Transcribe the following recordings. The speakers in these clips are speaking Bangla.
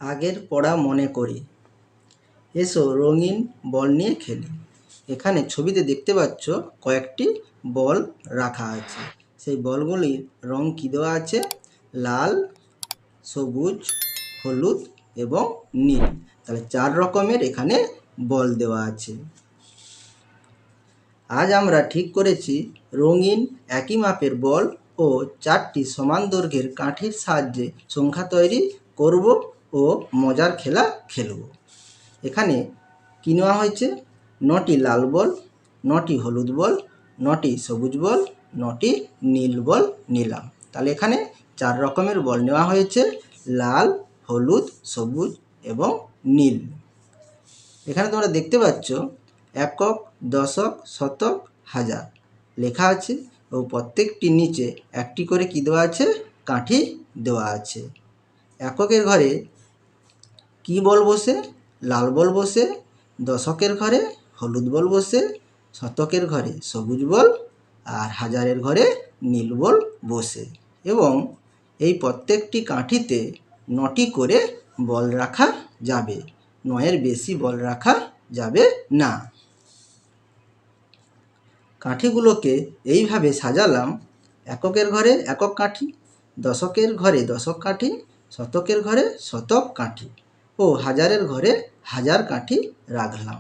আগের পড়া মনে করি, এসো রঙিন বল নিয়ে খেলি। এখানে ছবিতে দেখতে পাচ্ছ কয়েকটি বল রাখা আছে। সেই বলগুলির রং কী দেওয়া আছে? লাল, সবুজ, হলুদ এবং নীল। তাহলে 4 রকমের এখানে বল দেওয়া আছে। আজ আমরা ঠিক করেছি রঙিন একই মাপের বল ও 4টি সমান দৈর্ঘ্যের কাঠির সাহায্যে সংখ্যা তৈরি করব ও মজার খেলা খেলব। এখানে কী নেওয়া হয়েছে? 9টি লাল বল, 9টি হলুদ বল, 9টি সবুজ বল, 9টি নীল বল নিলাম। তাহলে এখানে 4 রকমের বল নেওয়া হয়েছে, লাল, হলুদ, সবুজ এবং নীল। এখানে তোমরা দেখতে পাচ্ছ একক, দশক, শতক, হাজার লেখা আছে ও প্রত্যেকটির নিচে একটি করে কী দেওয়া আছে? কাঠি দেওয়া আছে। এককের ঘরে কী বল বসে? লাল বল বসে। দশকের ঘরে হলুদ বল বসে। শতকের ঘরে সবুজ বল আর হাজারের ঘরে নীল বল বসে। এবং এই প্রত্যেকটি কাঠিতে 9টি করে বল রাখা যাবে, 9-এর বেশি বল রাখা যাবে না। কাঠিগুলোকে এইভাবে সাজালাম: এককের ঘরে একক কাঠি, দশকের ঘরে দশক কাঠি, শতকের ঘরে শতক কাঠি ও হাজারের ঘরে হাজার কাঠি রাখলাম।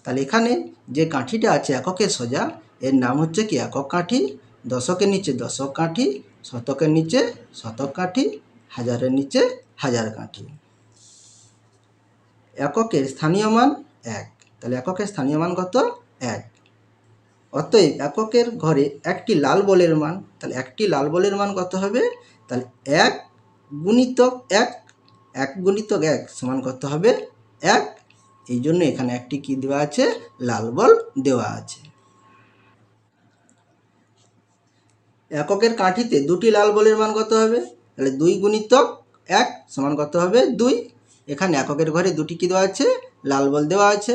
তাহলে এখানে যে কাঠিটা আছে এককের সোজা, এর নাম হচ্ছে কি একক কাঠি। দশকের নিচে দশক কাঠি, শতকের নিচে শতক কাঠি, হাজারের নিচে হাজার কাঠি। এককের স্থানীয় মান 1। তাহলে এককের স্থানীয় মান কত? 1। অতএব এককের ঘরে একটি লাল বলের মান, তাহলে একটি লাল বলের মান কত হবে? তাহলে 1 গুণিতক 1, 1 গুণিতক 1 সমান কত হবে? 1। এই জন্য এখানে একটি কি দেওয়া আছে? লাল বল দেওয়া আছে। এককের কাঠিতে 2টি লাল বলের মান কত হবে? তাহলে 2 গুণিতক 1 সমান কত হবে? 2। এখানে এককের ঘরে 2টি কি দেওয়া আছে? লাল বল দেওয়া আছে।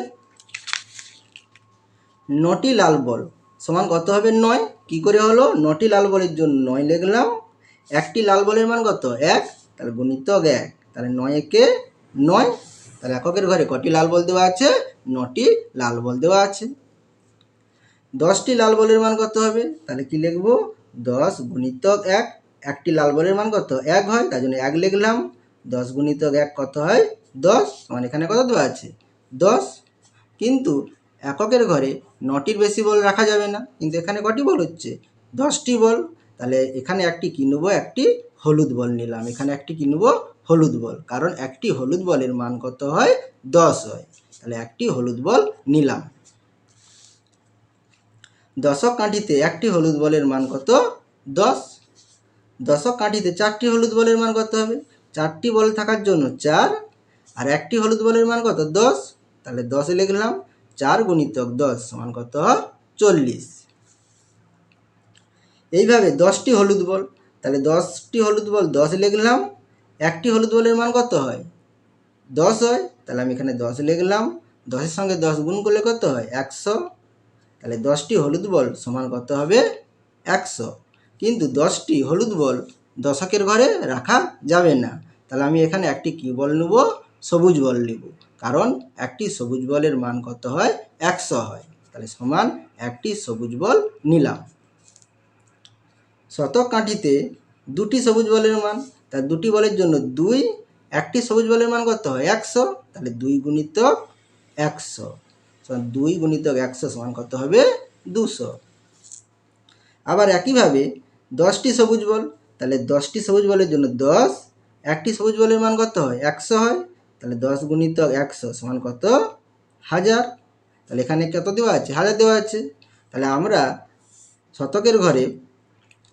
9টি লাল বল সমান কত হবে? 9। কী করে হলো? 9টি লাল বলের জন্য 9 লিখলাম। একটি লাল বলের মান কত? 1। তাহলে গুণিতক 1, তাহলে 9 একে 9। তাহলে এককের ঘরে কটি লাল বল দেওয়া আছে? 9টি লাল বল দেওয়া আছে। 10টি লাল বলের মান কত হবে? তাহলে কি লিখব? 10 গুণিতক 1। একটি লাল বলের মান কত? 1 হয়, তাই জন্য 1 লিখলাম। 10 গুণিতক 1 কত হয়? 10। মানে এখানে কত দেওয়া আছে? 10। কিন্তু এককের ঘরে 9টির বেশি বল রাখা যাবে না, কিন্তু এখানে কটি বল হচ্ছে? 10টি বল। তাহলে এখানে একটি কি নেব? একটি হলুদ বল নিলাম। এখানে একটি কি নেব? হলুদ বল, কারণ একটি হলুদ বলের মান কত হয়? 10 হয়। তাহলে একটি হলুদ বল নিলাম। দশক কাঠিতে একটি হলুদ বলের মান কত? 10। দশক কাঠিতে 4টি হলুদ বলের মান কত হবে? 4টি বল থাকার জন্য 4, আর একটি হলুদ বলের মান কত? 10। তাহলে 10 লিখলাম। 4 গুণিতক 10 সমান কত? 40। এইভাবে 10টি হলুদ বল, তাহলে 10টি হলুদ বল 10 লিখলাম। একটি হলুদ বলের মান কত হয়? 10 হয়, তাহলে আমি এখানে 10 লিখলাম। 10-এর সঙ্গে 10 গুণ করলে কত হয়? 100। তাহলে 10টি হলুদ বল সমান কত হবে? 100। কিন্তু 10টি হলুদ বল দশকের ঘরে রাখা যাবে না, তাহলে আমি এখানে একটি কী বল নেব? সবুজ বল নেব, কারণ একটি সবুজ বলের মান কত হয়? 100 হয়। তাহলে সমান একটি সবুজ বল নিলাম। শতক কাঠিতে 2টি সবুজ বলের মান, তার 2টি বলের জন্য 2। একটি সবুজ বলের মান কত হয়? 100। তাহলে 2 গুণিতক 100 সমান 2 গুণিতক 100 সমান কত হবে? 200। আবার একইভাবে 10টি সবুজ বল, তাহলে 10টি সবুজ বলের জন্য 10। একটি সবুজ বলের মান কত হয়? 100 হয়। তাহলে 10 গুণিতক 100 সমান কত? 1000। তাহলে এখানে কত দেওয়া আছে? 1000 দেওয়া আছে। তাহলে আমরা শতকের ঘরে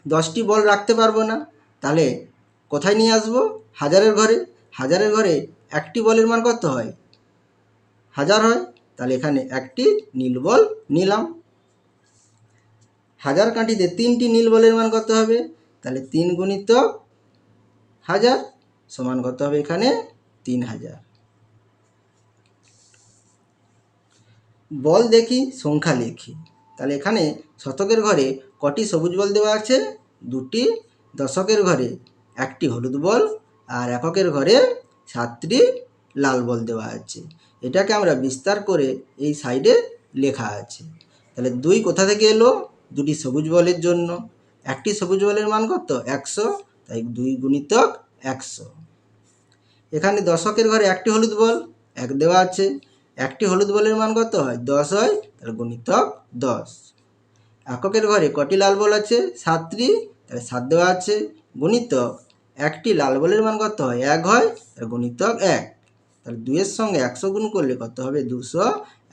10টি বল রাখতে পারবো না, তাহলে কোথায় নিয়ে আসবো? হাজারের ঘরে। হাজারের ঘরে একটি বলের মান কত হয়? 1000 হয়। তাহলে এখানে একটি নীল বল নিলাম। হাজার কাঠিতে 3টি নীল বলের মান কত হবে? তাহলে 3 গুণিতক 1000 সমান কত হবে? এখানে 3000। বল দেখি, সংখ্যা লিখি। তাহলে এখানে শতকের ঘরে কটি সবুজ বল দেওয়া আছে? 2টি। দশকের ঘরে একটি হলুদ বল, আর এককের ঘরে 7টি লাল বল দেওয়া আছে। এটাকে আমরা বিস্তার করে এই সাইডে লেখা আছে। তাহলে 2 কোথা থেকে এলো? দুটি সবুজ বলের জন্য। একটি সবুজ বলের মান কত? 100, তাই 2 গুণিতক 100। এখানে দশকের ঘরে একটি হলুদ বল 1 দেওয়া আছে। একটি হলুদ বলের মান কত হয়? 10 হয়, তাহলে গুণিতক 10। এককের ঘরে কটি লাল বল আছে? 7টি, তাহলে 7 দেওয়া আছে, গুণিতক একটি লাল বলের মান কত হয়? 1 হয়, তাহলে গুণিতক 1। তাহলে 2 এর সঙ্গে 100 গুণ করলে কত হবে? 200।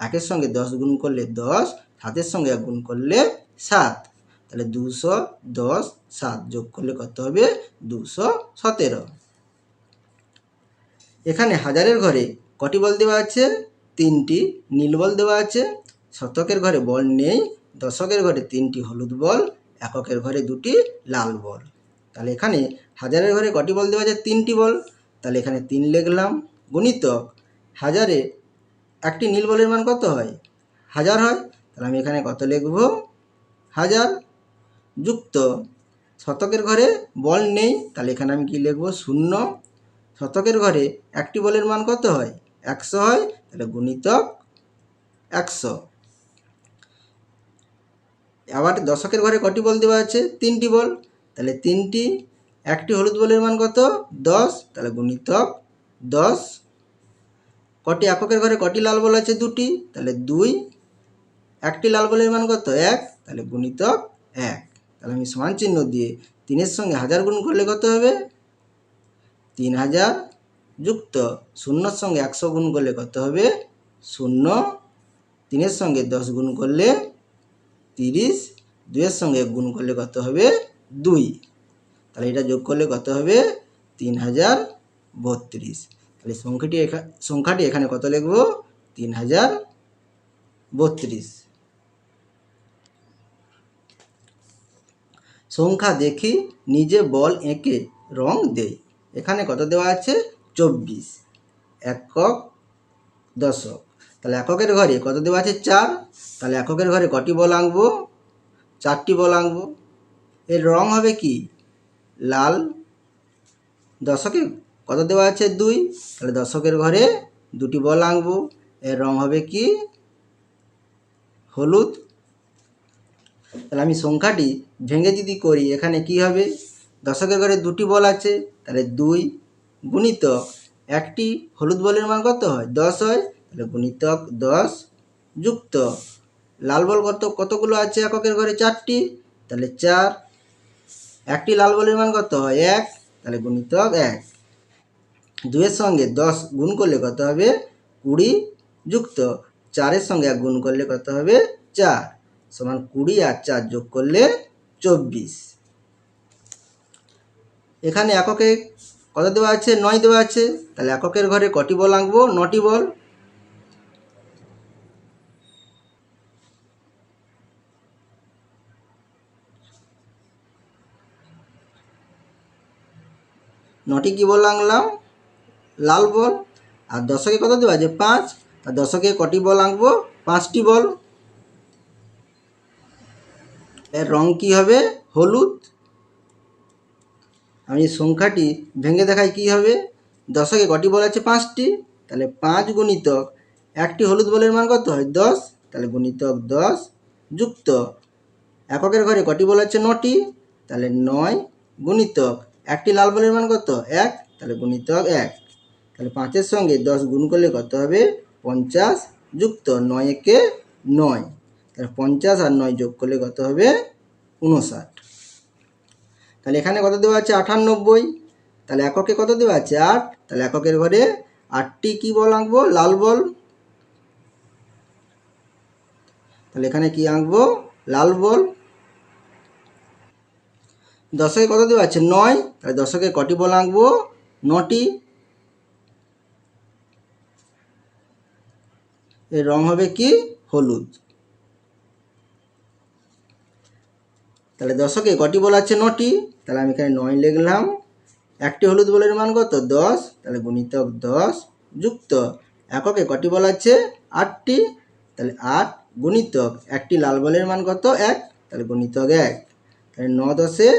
1 এর সঙ্গে 10 গুণ করলে 10, 7 এর সঙ্গে 1 গুণ করলে 7, তাহলে 200, 10, 7 যোগ করলে কত হবে? 217। এখানে হাজারের ঘরে কটি বল দেওয়া আছে? 3টি নীল বল দেওয়া আছে। শতকের ঘরে বল নেই। দশকের ঘরে 3টি হলুদ বল, এককের ঘরে 2টি লাল বল। তাহলে এখানে হাজারের ঘরে কটি বল দেওয়া আছে? 3টি বল, তাহলে এখানে 3 লিখলাম, গুণিতক হাজারে একটি নীল বলের মান কত হয়? 1000 হয়, তাহলে আমি এখানে কত লিখব? 1000, যুক্ত শতকের ঘরে বল নেই, তাহলে এখানে আমি কি লিখব? 0। শতকের ঘরে একটি বলের মান কত হয়? 100 হয়, তাহলে গুণিতক 100। আবার দশকের ঘরে কটি বল দেওয়া আছে? 3টি বল, তাহলে 3টি। একটি হলুদ বলের মান কত? 10, তাহলে গুণিতক 10। কটি এককের ঘরে কটি লাল বল আছে? 2টি, তাহলে 2। একটি লাল বলের মান কত? 1, তাহলে গুণিতক 1। তাহলে আমি সমান চিহ্ন দিয়ে 3 এর সঙ্গে 1000 গুণ করলে কত হবে? 3000, যুক্ত 0 এর সঙ্গে 100 গুণ করলে কত হবে? 0। 3 এর সঙ্গে 10 গুণ করলে 30, 2 এর সঙ্গে 1 গুণ করলে কত হবে? 2। তাহলে এটা যোগ করলে কত হবে? 3032। তাহলে সংখ্যাটি এখানে কত লিখব? 3032। সংখ্যা দেখি নিজে বল এঁকে রং দেই। এখানে কত দেওয়া আছে? 24। একক, দশক। তাহলে এককের ঘরে কত দেওয়া আছে? 4। তাহলে এককের ঘরে কটি বল আঁকবো? 4টি বল আঁকবো। এর রং হবে কি? লাল। দশকে কত দেওয়া আছে? 2। তাহলে দশকের ঘরে 2টি বল আঁকবো। এর রং হবে কি? হলুদ। তাহলে আমি সংখ্যাটি ভেঙে যদি করি, এখানে কি হবে? দশকের ঘরে 2টি বল আছে, তাহলে 2 গুণিতক একটি হলুদ বলের মান কত হয়? 10 হয়, তাহলে গুণিতক 10, যুক্ত লাল বল কতগুলো আছে এককের ঘরে? 4টি, তাহলে 4। একটি লাল বলের মান কত হয়? 1, তাহলে গুণিতক 1। 2 এর সঙ্গে 10 গুণ করলে কত হবে? 20, যুক্ত 4 এর সঙ্গে 1 গুণ করলে কত হবে? 4, সমান 20 আর 4 যোগ করলে 24। এখানে এককে কত দেওয়া আছে? 9 দেওয়া আছে। তাহলে এককের ঘরে কটি বল আঁকবো? 9টি বল। নটি কি বল আঁকলাম? লাল বল। আর দশকে কত দেওয়া আছে? 5। আর দশকে কটি বল আঁকবো? 5টি বল। এর রং কি হবে? হলুদ। আমি সংখ্যাটি ভেঙে দেখাই কি হবে? দশকে কটি বল আছে? 5টি, তাহলে 5 গুণিতক একটি হলুদ বলের মান কত হয়? 10, তাহলে গুণিতক 10, যুক্ত এককের ঘরে কটি বল আছে? 9টি, তাহলে 9 গুণিতক একটি লাল বলের মান কত? 1, তাহলে গুণিতক 1। তাহলে 5 এর সঙ্গে 10 গুণ করলে কত হবে? 50, যুক্ত 9 একে 9, তাহলে 50 আর 9 যোগ করলে কত হবে? 59। তাহলে এখানে কত দেওয়া আছে? 98। তাহলে এককে কত দেওয়া আছে? 8। তাহলে এককের ঘরে 8টি কি বল আঁকবো? লাল বল। তাহলে এখানে কি আঁকবো? লাল বল। দশকে কত দেওয়া আছে? 9। তাহলে দশকে কটি বল আঁকবো? 9টি। এর রং হবে কি? হলুদ। তাহলে দশকে কটি বল আছে? 9টি, তাহলে আমি এখানে 9 লিখলাম। একটি হলুদ বলের মান কত? 10, তাহলে গুণিতক 10, যুক্ত এককে কটি বল আছে? 8টি, তাহলে 8 গুণিতক একটি লাল বলের মান কত? 1, তাহলে গুণিতক 1। তাহলে 9 10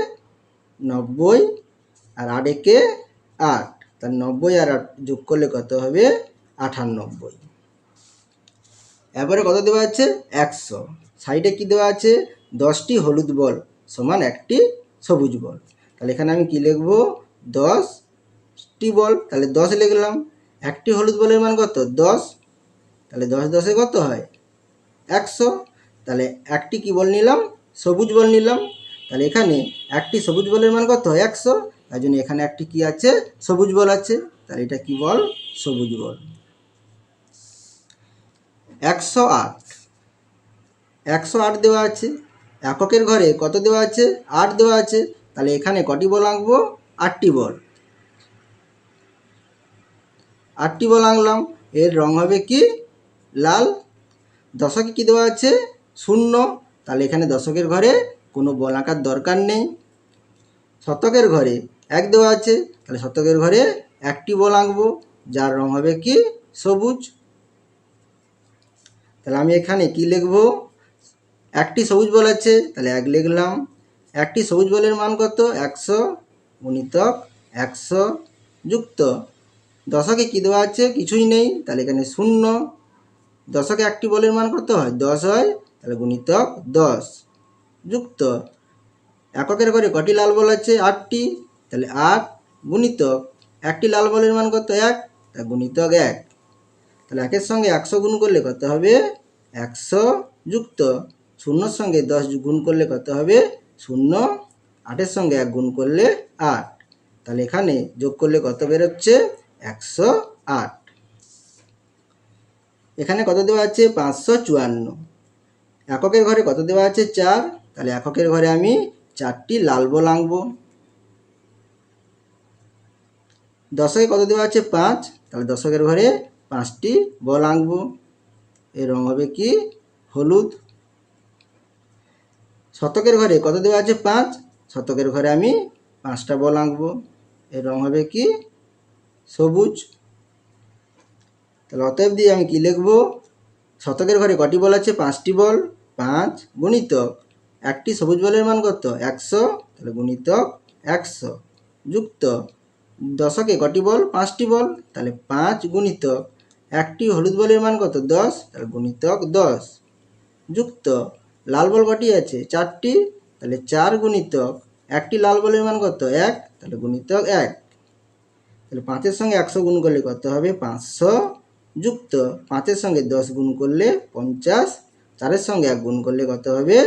90 আর 8 একে 8, তাহলে 90 আর 8 যোগ করলে কত হবে 98। এবারে কত দেওয়া আছে 100। সাইডে কি দেওয়া আছে 10টি হলুদ বল সমান একটি সবুজ বল। তাহলে এখানে আমি কি লিখব 10টি বল, তাহলে 10 লিখলাম। একটি হলুদ বলের মান কত 10, তাহলে 10 10 কত হয় 100। তাহলে একটি কি বল নিলাম সবুজ বল নিলাম, তাহলে এখানে একটি সবুজ বলের মান কত 100, তাই জন্য এখানে একটি কি আছে সবুজ বল আছে, তাহলে এটা কি বল সবুজ বল। 108। 108 দেওয়া আছে, এককের ঘরে কত দেওয়া আছে 8 দেওয়া আছে, তাহলে এখানে কটি বল আঁকবো 8টি বল। 8টি বল আঁকলাম, এর রং হবে কি লাল। দশকে কি দেওয়া আছে 0, তাহলে এখানে দশকের ঘরে কোনো বল আঁকার দরকার নেই। শতকের ঘরে 1 দেওয়া আছে, তাহলে শতকের ঘরে একটি বল আঁকবো যার রং হবে কি সবুজ। তাহলে আমি এখানে কি লিখব একটি সবুজ বল আছে, তাহলে 1 লিখলাম। একটি সবুজ বলের মান কত 100 গুণিতক 100 যুক্ত দশকে কি দেওয়া আছে কিছুই নেই, তাহলে এখানে 0। দশকে একটি বলের মান কত হয় 10 হয়, তাহলে গুণিতক 10 যুক্ত এককের ঘরে কটি লাল বল আছে 8টি, তাহলে 8 গুণিতক একটি লাল বলের মান কত 1, তা গুণিতক 1। তাহলে 1-এর সঙ্গে 100 গুণ করলে কত হবে 100 যুক্ত 0-র সঙ্গে 10 গুণ করলে কত হবে 0, 8-এর সঙ্গে 1 গুণ করলে 8, তাহলে এখানে যোগ করলে কত বেরোচ্ছে 108। এখানে কত দেওয়া আছে 554। এককের ঘরে কত দেওয়া আছে 4, তাহলে এককের ঘরে আমি 4টি লাল বল আঁকবো। দশকে কত দেওয়া আছে 5, তাহলে দশকের ঘরে 5টি বল আঁকবো, এর রং হবে কি হলুদ। শতকের ঘরে কত দেওয়া আছে 5, শতকের ঘরে আমি 5টা বল আঁকবো, এর রং হবে কি সবুজ। তাহলে অতএব দিয়ে আমি কি লিখব শতকের ঘরে কটি বল আছে 5টি বল, 5 গুণিতক একটি সবুজ বলের মান কত 100, তাহলে গুণিতক 100 যুক্ত দশকে কটি বল 5টি বল, তাহলে 5 গুণিতক একটি হলুদ বলের মান কত 10, তাহলে গুণিতক 10 যুক্ত লাল বল কটি আছে 4টি, তাহলে 4 গুণিতক একটি লাল বলের মান কত 1, তাহলে গুণিতক 1। তাহলে 5-এর সঙ্গে 100 গুণ করলে কত হবে 500 যুক্ত 5-এর সঙ্গে 10 গুণ করলে 50, 4-এর সঙ্গে 1 গুণ করলে কত হবে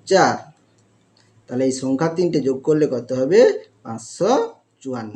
4। তাহলে এই সংখ্যা তিনটে যোগ করলে কত হবে 554।